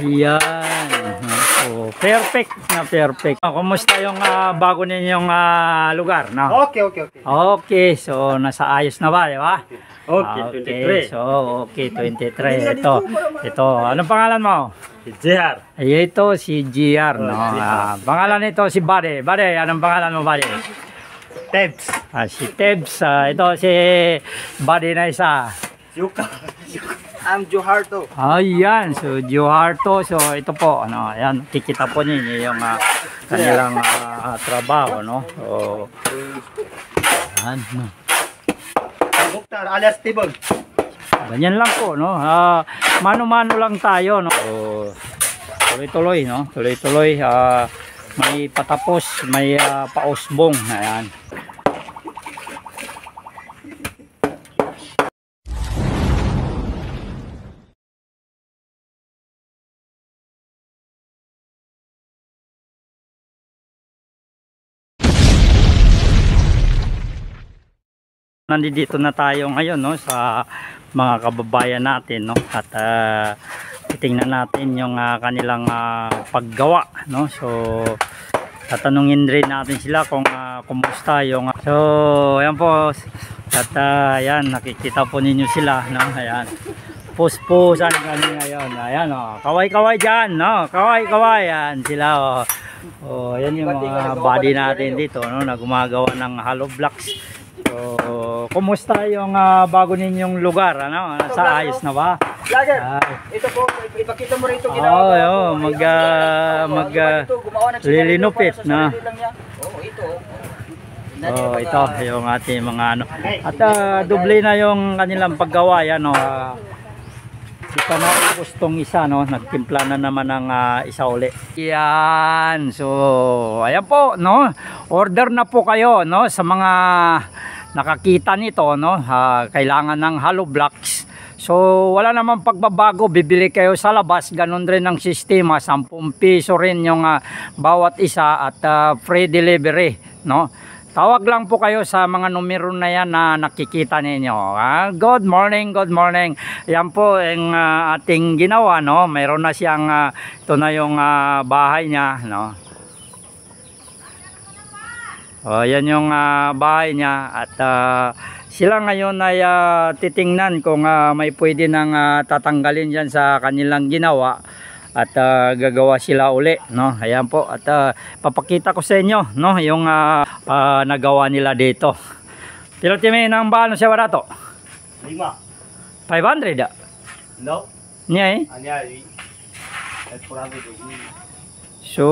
Yan. Oh, perfect na perfect. Kumusta yung bago ninyong lugar? No? Okay. Okay, so nasa ayos na ba, di ba? Okay, 23. So, okay, 23. Ito. Anong pangalan mo? Si JR. Ay, ito si GR, no? Pangalan nito si Buddy. Buddy, anong pangalan mo, Buddy? Tebs. Si Tebs. Ito si Buddy na isa. Yuka. I'm Joharto. Ayan, so Joharto. So ito po, ano, ayan, kikita po ninyo yung kanilang trabaho, no? So, ayan, no. Mukhtar alias Tibog. Ganyan lang po, no? Mano-mano lang tayo, no? So, tuloy-tuloy, no? Tuloy-tuloy, may patapos, may pausbong, ayan. Nandito na tayo ngayon, no, sa mga kababayan natin, no, at titingnan natin yung kanilang paggawa, no. So tatanungin rin natin sila kung kumusta yung so ayan po, at ayan, nakikita po ninyo sila, no, ayan, puspusan kami ngayon, ayan, oh, kaway-kaway dyan, no, kaway-kaway, yan sila, oh, ayan yung mga body natin dito, no, na gumagawa ng hollow blocks. So, kumusta yung bago ninyong lugar, ano? Sa ayos na ba? Ito po, ipakita mo rito ginawa. Lilinupit na. Ito. Ito yung ating mga ano. At doble na yung kanilang paggawa, yan, no. Di pa na gustong isa, no, nagtimpla na naman ng isa uli. Yan, so ayan po, no, order na po kayo, no, sa mga nakakita nito, no, kailangan ng hollow blocks. So wala namang pagbabago, bibili kayo sa labas, ganun rin ang sistema, 10 piso rin yung bawat isa at free delivery, no. Tawag lang po kayo sa mga numero na yan na nakikita ninyo. Good morning, good morning. Yan po ang ating ginawa, no. Mayroon na siyang ito na yung bahay niya, no. Yan yung bahay niya at sila ngayon ay titingnan kung may pwede nang tatanggalin diyan sa kanilang ginawa. At gagawa sila uli, no. Ayan po, at papakita ko sa inyo, no, yung nagawa nila dito. Pero timi nang bano siya barato? 500 da? No. Niya eh? So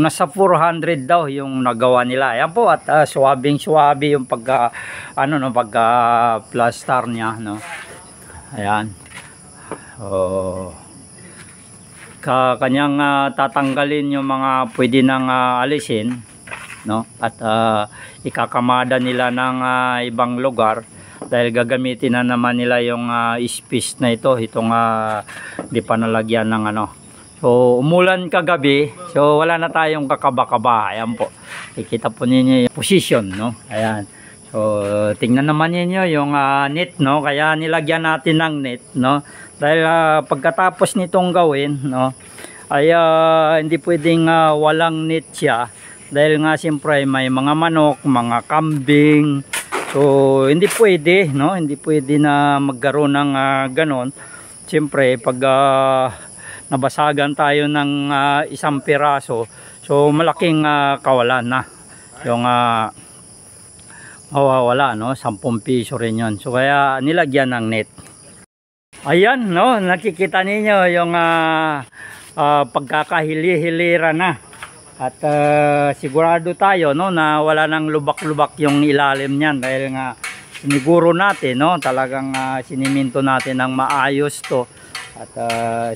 nasa 400 daw yung nagawa nila. Ayan po, at suwabing-suwabi yung pagka ano, no, pagka plaster niya, no. Ayan. Kanyang tatanggalin yung mga pwede nang alisin, no, at ikakamada nila ng ibang lugar dahil gagamitin na naman nila yung space na itong di pa nalagyan ng ano. So umulan kagabi, so wala na tayong kakaba-kaba. Ayan po, ikita po ninyo yung position, no. Ayan, so tingnan naman ninyo yung net, no, kaya nilagyan natin ng net, no. Dahil pagkatapos nitong gawin, no, ay hindi pwedeng walang net siya. Dahil nga siyempre may mga manok, mga kambing. So hindi pwede, no, hindi pwede na magkaroon ng ganon. Siyempre pag nabasagan tayo ng isang piraso, so malaking kawalan na yung mawawala, no, 10 piso rin yun. So kaya nilagyan ng net. Ayan, no, nakikita ninyo yung pagkakahili-hilira na. At sigurado tayo, no, na wala nang lubak-lubak yung ilalim niyan dahil nga siniguro natin, no, talagang siniminto natin ng maayos to. At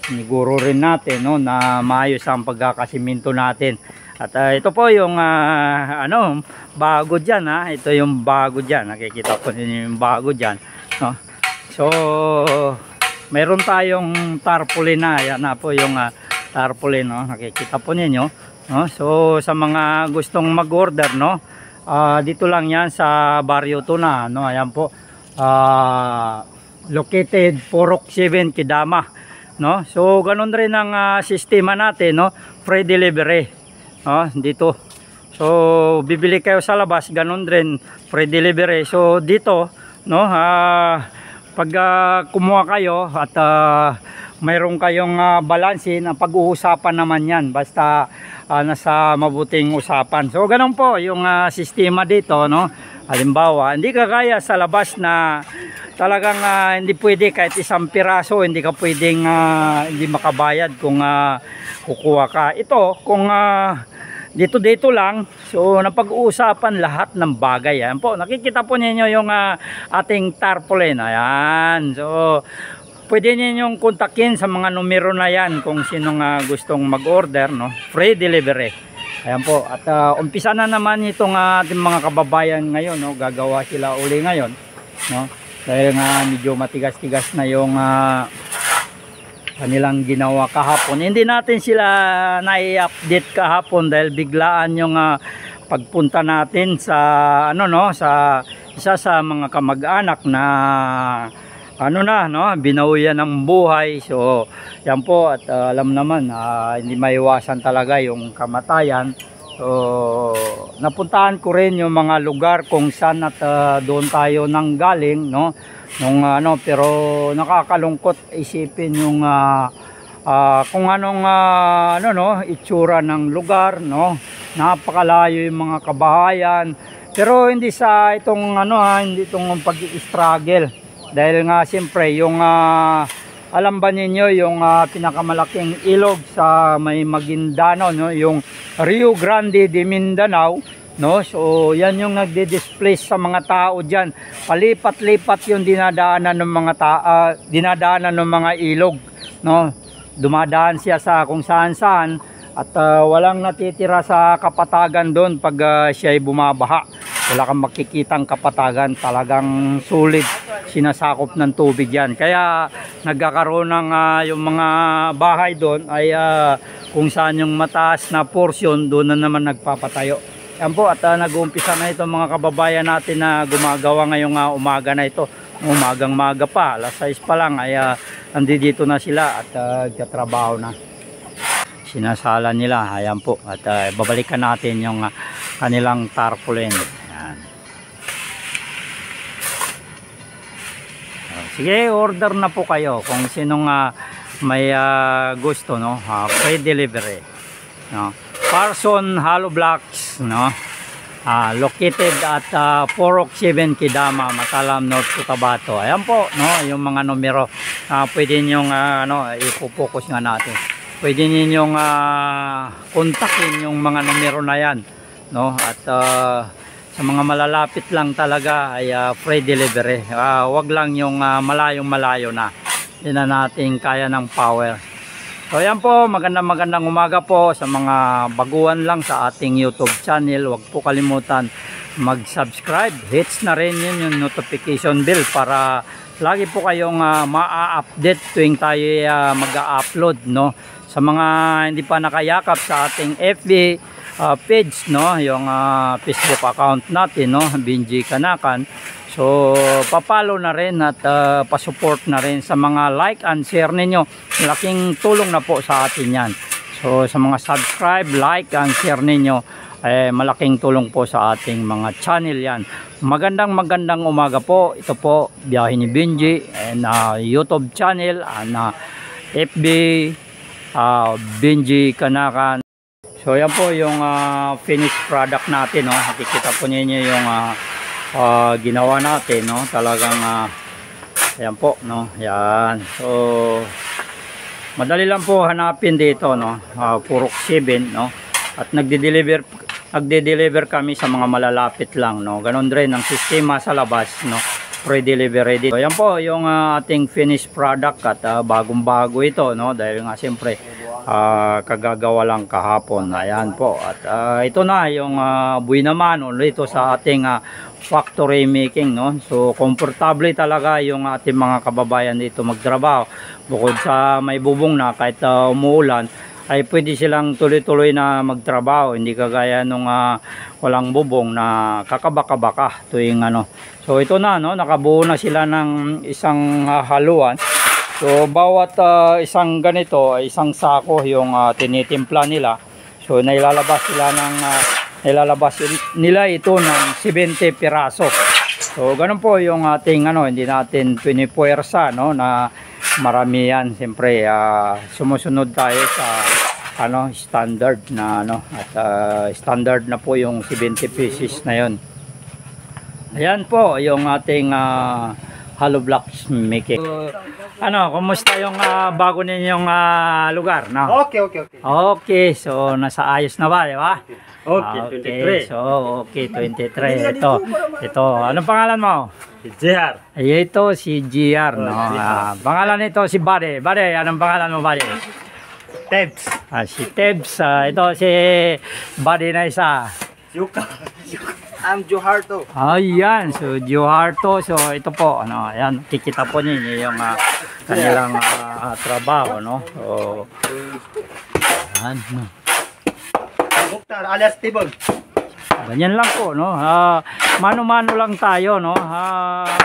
siniguro rin natin, no, na maayos ang pagkakasiminto natin. At ito po yung ano, bago diyan, ito yung bago diyan. Nakikita po niyo yung bago diyan, no. So meron tayong tarpaulin na, yan na po yung tarpaulin, no, nakikita po ninyo, no. So sa mga gustong mag-order, no, dito lang yan sa Barrio Tuna, no. Ayan po, located Purok 7 Kidama. no? So ganun rin ang sistema natin, no? Free delivery, dito. So bibili kayo sa labas, ganun rin free delivery. So dito, no, pag kumuha kayo at mayroon kayong balansin, ang pag-uusapan naman yan basta nasa mabuting usapan. So ganun po yung sistema dito, no? Halimbawa, hindi kagaya sa labas na talagang hindi pwede kahit isang piraso, hindi ka pwedeng hindi makabayad kung kukuha ka. Ito, kung dito lang, so napag-uusapan lahat ng bagay. Ayan po, nakikita po ninyo yung ating tarpaulin. Ayan, so pwede ninyong kontakin sa mga numero na yan kung sinong gustong mag-order, no? Free delivery. Ayan po, at umpisa na naman itong ating mga kababayan ngayon, no? Gagawa sila uli ngayon, no? Dahil nga medyo matigas-tigas na yung kanilang ginawa kahapon. Hindi natin sila na-i-update kahapon dahil biglaan yung pagpunta natin sa sa isa sa mga kamag-anak na binawian ng buhay. So yan po, at alam naman hindi maiwasan talaga yung kamatayan. So napuntahan ko rin yung mga lugar kung saan at doon tayo nanggaling, no? Pero nakakalungkot isipin yung kung anong itsura ng lugar, no? Napakalayo yung mga kabahayan, pero hindi sa itong hindi itong pag-i-struggle, dahil nga siyempre yung alam ba ninyo yung pinakamalaking ilog sa may Maguindanao, no? Yung Rio Grande de Mindanao, no? So yan yung nagdi-displace sa mga tao diyan. Palipat-lipat yung dinadaanan ng mga ilog, no? Dumadaan siya sa kung saan-saan at walang natitira sa kapatagan doon pag siya ay bumabaha. Wala kang makikitang kapatagan, talagang sulit sinasakop ng tubig yan. Kaya nagkakaroon ng yung mga bahay doon ay kung saan yung mataas na portion, doon na naman nagpapatayo. Yan po, at nag-uumpisa na ito mga kababayan natin na gumagawa ngayong umaga na ito. Umagang maga pa, alas 6 pa lang ay nandito na sila at katrabaho na. Sinasala nila, ayan po, at babalikan natin yung kanilang tarpaulin. Ayan. Sige, order na po kayo kung sinong may gusto, no? Free delivery, no? Parson Hollow Blocks, no? Located at 407 Kidama, Matalam, North Cotabato. Ayan po, no? Yung mga numero pwede nyong ipo-focus nga natin. Pwede ninyong kontakin yung mga numero na yan, no? At sa mga malalapit lang talaga ay free delivery. Wag lang yung malayong-malayo na. Hindi na natin kaya ng power. So yan po, magandang umaga po sa mga baguhan lang sa ating YouTube channel. Huwag po kalimutan mag-subscribe. Hits na rin yun yung notification bell para lagi po kayong ma-update tuwing tayo mag-upload, no? Sa mga hindi pa nakayakap sa ating FB page, no, yung Facebook account natin, no, Benji Kanakan. So papalo na rin at pasupport na rin sa mga like and share ninyo. Malaking tulong na po sa atin yan. So sa mga subscribe, like and share ninyo, malaking tulong po sa ating mga channel yan. Magandang umaga po. Ito po Biyahe ni Benji and YouTube channel and FB Benji Kanakan. So yan po yung finished product natin, no. Nakikita po ninyo yung ginawa natin, no. Talagang ayan po, no. Yan. So madali lang po hanapin dito, no. Purok 7, no. At nagde-deliver kami sa mga malalapit lang, no. Ganon rin ang sistema sa labas, no. Free delivery dito. So yan po yung ating finished product at bagong-bago ito, no. Dahil nga siyempre kagagawa lang kahapon. Ayan po, at ito na yung buhay naman ulit ito sa ating factory making, no. So komportable talaga yung ating mga kababayan dito magtrabaho. Bukod sa may bubong na kahit umuulan ay pwede silang tuloy-tuloy na magtrabaho, hindi kagaya nung walang bubong na kakabaka-baka tuwing So ito na, no, nakabuo na sila ng isang haluan. So bawat isang ganito ay isang sako yung tinitimpla nila. So nilalabas nila ito ng 70 piraso. So ganun po yung ating hindi natin pinipuwersa na marami yan. Siyempre sumusunod tayo sa standard na at standard na po yung 70 pieces na yon. Ayan po yung ating hollow blocks making. Kumusta yung bago ninyong lugar, no? Okay. Okay, so nasa ayos na ba, di ba? Okay, 23. So, okay, 23. Ito, anong pangalan mo? Si JR. Ito si GR, no? Pangalan nito si Buddy. Buddy, anong pangalan mo, Buddy? Tebs. Si Tebs. Ito si Buddy na isa. Yuka. I'm Joharto. Ayan, so Joharto. So ito po, ayan, kikita po ninyo yung kanilang trabaho, no? So, ayan, no? Mukhtar alias Tibol. Ganyan lang po, no? Mano-mano lang tayo, no?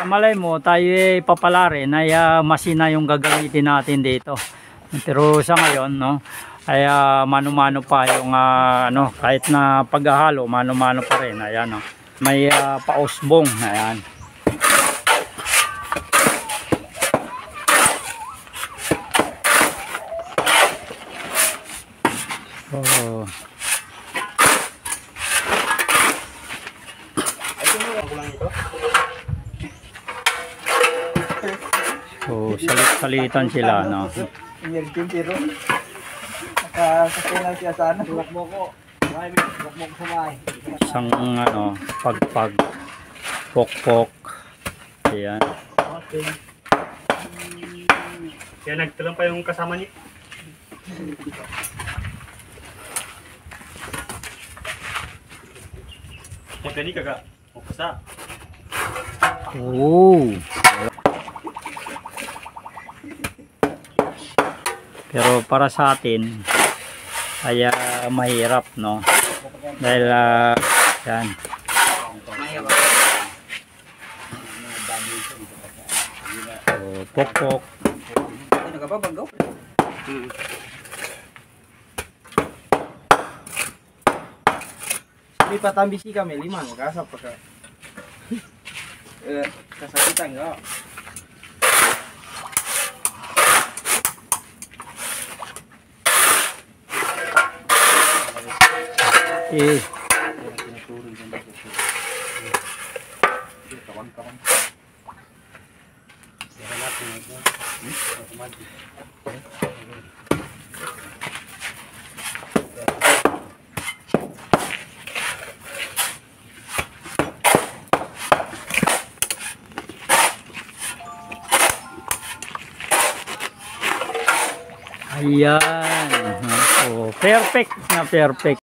Malay mo, tayo papalarin ay masina yung gagamitin natin dito. Pero sa ngayon, no? Ay mano-mano pa yung kahit na paghahalo, mano-mano pa rin. Ayan, no? May pausbong, ayan. Oh. So, salit-salitan sila, no? Pero nakasakay siya sana. Tulak mo ko. Tulak mo ko sumay. Isang pagpag pok-pok. Ayan. Okay. Kaya nagtulang pa yung kasama niya. Magkani kaga. Upasa. Oh. Pero para sa atin ay mahirap, no? Dahil yan. So, pok-pok. Nagababagaw. May patambisi kami, 5, magkasap pa ka. Kasakitan ka. Eh. Ayan. So, perfect na perfect.